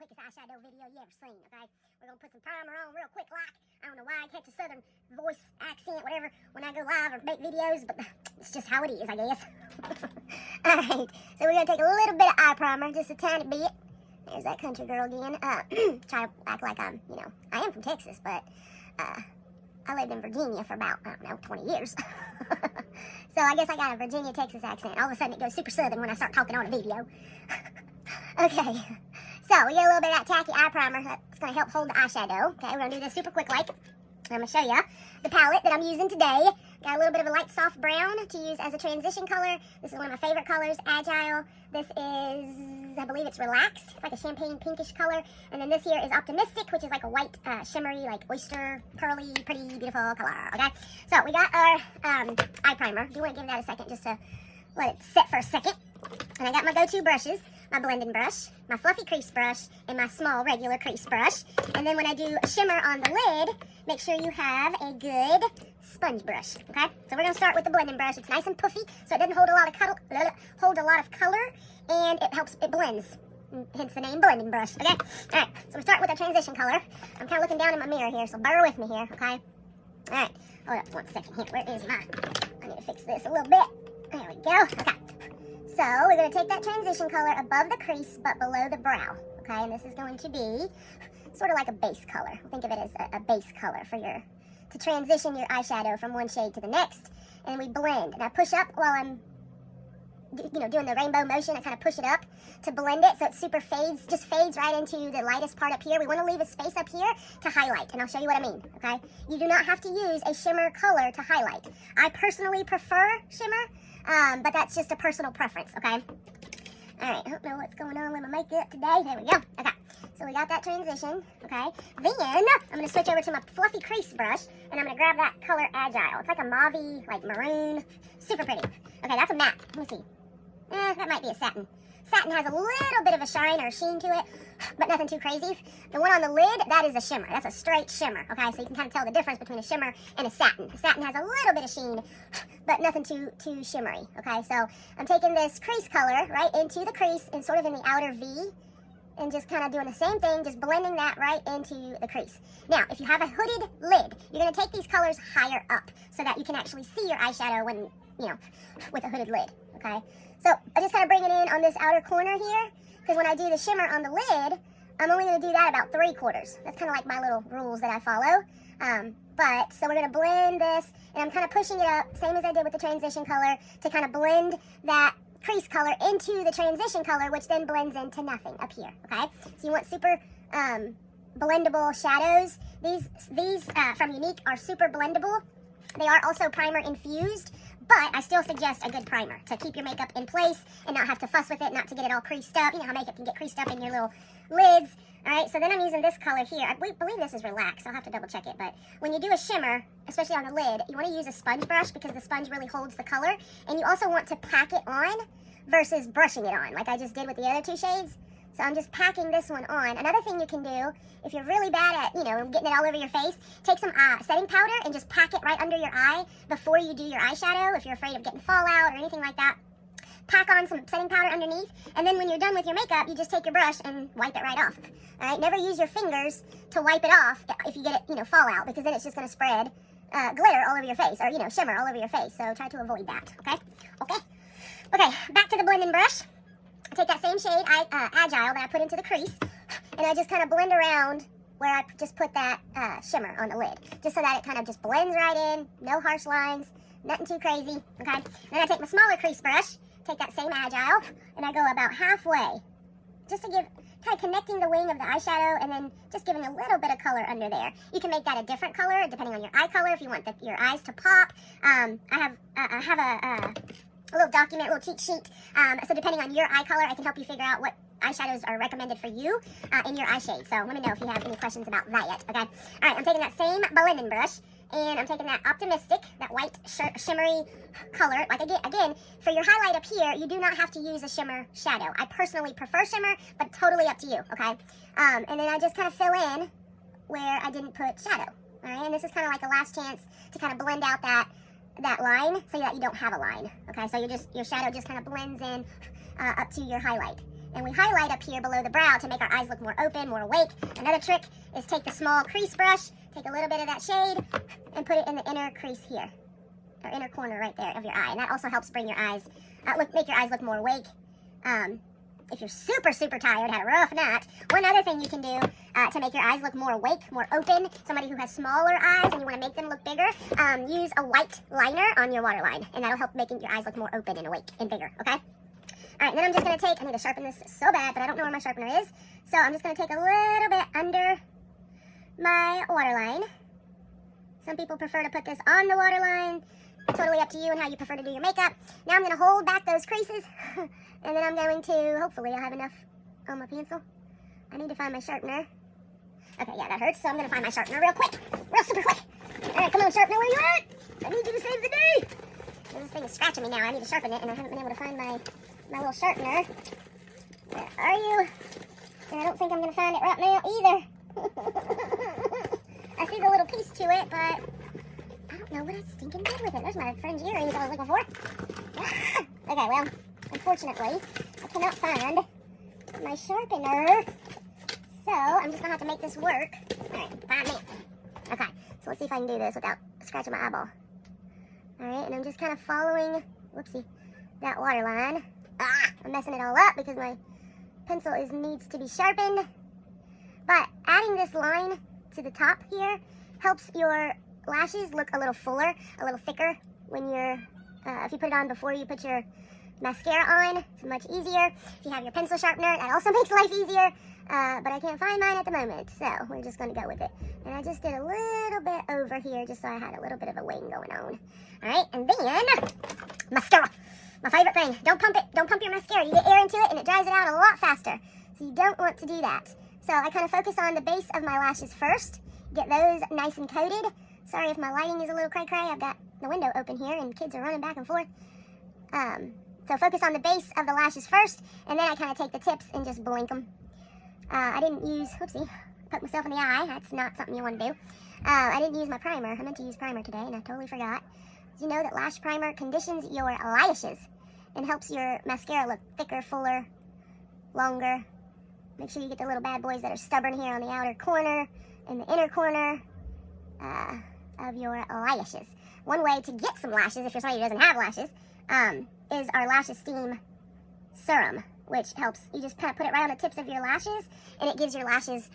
quickest eyeshadow video you ever seen, okay? We're gonna put some primer on real quick like. I don't know why I catch a southern voice, accent, whatever, when I go live or make videos, but it's just how it is, I guess. Alright, so we're gonna take a little bit of eye primer, just a tiny bit. There's that country girl again. Try to act like I'm, I am from Texas, but I lived in Virginia for about, 20 years. So I guess I got a Virginia, Texas accent. All of a sudden it goes super southern when I start talking on a video. Okay, so we get a little bit of that tacky eye primer that's going to help hold the eyeshadow. Okay, we're going to do this super quick like. I'm going to show you the palette that I'm using today. Got a little bit of a light soft brown to use as a transition color. This is one of my favorite colors, Agile. This is, I believe it's Relaxed. It's like a champagne pinkish color. And then this here is Optimistic, which is like a white, shimmery, like oyster, pearly, pretty, beautiful color. Okay, so we got our eye primer. Do you want to give that a second just to let it sit for a second? And I got my go-to brushes, my blending brush, my fluffy crease brush, and my small regular crease brush. And then when I do a shimmer on the lid, make sure you have a good sponge brush, okay? So we're going to start with the blending brush. It's nice and puffy, so it doesn't hold a lot of color, and it blends. Hence the name blending brush, okay? Alright, so we start with our transition color. I'm kind of looking down in my mirror here, so bear with me here, okay? Alright, hold up 1 second here. Where is my... I need to fix this a little bit. There we go. Okay. So we're going to take that transition color above the crease but below the brow, okay? And this is going to be sort of like a base color. Think of it as a base color for to transition your eyeshadow from one shade to the next. And we blend. And I push up while I'm, doing the rainbow motion. I kind of push it up to blend it so it super fades, just fades right into the lightest part up here. We want to leave a space up here to highlight, and I'll show you what I mean, okay? You do not have to use a shimmer color to highlight. I personally prefer shimmer, but that's just a personal preference, okay? All right, I don't know what's going on with my makeup today. There we go. Okay, so we got that transition, okay? Then I'm going to switch over to my fluffy crease brush, and I'm going to grab that color Agile. It's like a mauve-y, like maroon, super pretty. Okay, that's a matte. Let me see. That might be a satin. Satin has a little bit of a shine or a sheen to it, but nothing too crazy. The one on the lid, that is a shimmer. That's a straight shimmer, okay? So you can kind of tell the difference between a shimmer and a satin. A satin has a little bit of sheen, but nothing too shimmery, okay? So I'm taking this crease color right into the crease and sort of in the outer V, and just kind of doing the same thing, just blending that right into the crease. Now, if you have a hooded lid, you're going to take these colors higher up so that you can actually see your eyeshadow when, with a hooded lid, okay? So I just kind of bring it in on this outer corner here, because when I do the shimmer on the lid, I'm only going to do that about 3/4. That's kind of like my little rules that I follow. So we're going to blend this, and I'm kind of pushing it up, same as I did with the transition color, to kind of blend that crease color into the transition color, which then blends into nothing up here, okay? So you want super blendable shadows. These from Younique are super blendable. They are also primer infused, but I still suggest a good primer to keep your makeup in place and not have to fuss with it, not to get it all creased up. You know how makeup can get creased up in your little lids. All right, so then I'm using this color here. I believe this is Relaxed. I'll have to double check it. But when you do a shimmer, especially on the lid, you want to use a sponge brush because the sponge really holds the color. And you also want to pack it on versus brushing it on like I just did with the other two shades. So I'm just packing this one on. Another thing you can do, if you're really bad at, getting it all over your face, take some setting powder and just pack it right under your eye before you do your eyeshadow. If you're afraid of getting fallout or anything like that, pack on some setting powder underneath. And then when you're done with your makeup, you just take your brush and wipe it right off. All right, never use your fingers to wipe it off if you get it, fallout, because then it's just going to spread glitter all over your face, or, shimmer all over your face. So try to avoid that, okay? Okay, back to the blending brush. Take that same shade, Agile, that I put into the crease, and I just kind of blend around where I just put that shimmer on the lid, just so that it kind of just blends right in, no harsh lines, nothing too crazy, okay? Then I take my smaller crease brush, take that same Agile, and I go about halfway, just to give, kind of connecting the wing of the eyeshadow, and then just giving a little bit of color under there. You can make that a different color, depending on your eye color, if you want your eyes to pop. I have a little document, a little cheat sheet. So depending on your eye color, I can help you figure out what eyeshadows are recommended for you in your eye shade. So let me know if you have any questions about that yet, okay? All right, I'm taking that same blending brush, and I'm taking that Optimistic, that white shimmery color. Like again, for your highlight up here, you do not have to use a shimmer shadow. I personally prefer shimmer, but totally up to you, okay? And then I just kind of fill in where I didn't put shadow, all right? And this is kind of like a last chance to kind of blend out that line so that you don't have a line, okay? So your shadow just kind of blends in up to your highlight. And we highlight up here below the brow to make our eyes look more open, more awake. Another trick is take the small crease brush, take a little bit of that shade, and put it in the inner crease here, or inner corner right there of your eye. And that also helps bring your eyes, make your eyes look more awake. If you're super, super tired, had a rough night, one other thing you can do to make your eyes look more awake, more open, somebody who has smaller eyes and you want to make them look bigger, use a white liner on your waterline, and that'll help making your eyes look more open and awake and bigger, okay? All right, then I'm just going to take, I need to sharpen this so bad, but I don't know where my sharpener is, so I'm just going to take a little bit under my waterline. Some people prefer to put this on the waterline. Totally up to you and how you prefer to do your makeup. Now I'm going to hold back those creases, and then I'm going to, hopefully I'll have enough on my pencil. I need to find my sharpener. Okay, yeah, that hurts, so I'm going to find my sharpener real quick. Real super quick. All right, come on, sharpener, where you at? I need you to save the day. This thing is scratching me now. I need to sharpen it, and I haven't been able to find my little sharpener. Where are you? And I don't think I'm going to find it right now either. I see the little piece to it, but I don't know what I stinking did with it. There's my fringe earrings I was looking for. Okay, well, unfortunately, I cannot find my sharpener. So, I'm just going to have to make this work. Alright, find me. Okay, so let's see if I can do this without scratching my eyeball. Alright, and I'm just kind of following, whoopsie, that water line. I'm messing it all up because my pencil needs to be sharpened. But adding this line to the top here helps your lashes look a little fuller, a little thicker when you're, if you put it on before you put your mascara on. It's much easier. If you have your pencil sharpener, that also makes life easier. But I can't find mine at the moment, so we're just going to go with it. And I just did a little bit over here just so I had a little bit of a wing going on. Alright, and then, mascara. My favorite thing. Don't pump it. Don't pump your mascara. You get air into it and it dries it out a lot faster. So you don't want to do that. So I kind of focus on the base of my lashes first. Get those nice and coated. Sorry if my lighting is a little cray-cray. I've got the window open here and kids are running back and forth. So focus on the base of the lashes first, and then I kind of take the tips and just blink them. I didn't use, whoopsie, poke myself in the eye. That's not something you want to do. I didn't use my primer. I meant to use primer today, and I totally forgot. Did you know that lash primer conditions your lashes and helps your mascara look thicker, fuller, longer? Make sure you get the little bad boys that are stubborn here on the outer corner and the inner corner of your lashes. One way to get some lashes, if you're somebody who doesn't have lashes, is our Lash Esteem Serum, which helps, you just kind of put it right on the tips of your lashes, and it gives your lashes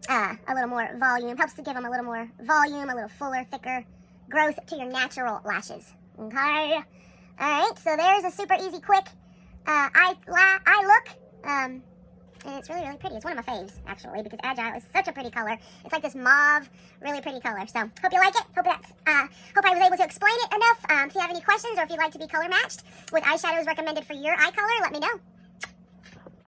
a little more volume, helps to give them a little more volume, a little fuller, thicker growth to your natural lashes. Okay? Alright, so there's a super easy, quick eye look. And it's really, really pretty. It's one of my faves, actually, because Agile is such a pretty color. It's like this mauve, really pretty color. So, hope you like it. Hope I was able to explain it enough. If you have any questions or if you'd like to be color matched with eyeshadows recommended for your eye color, let me know.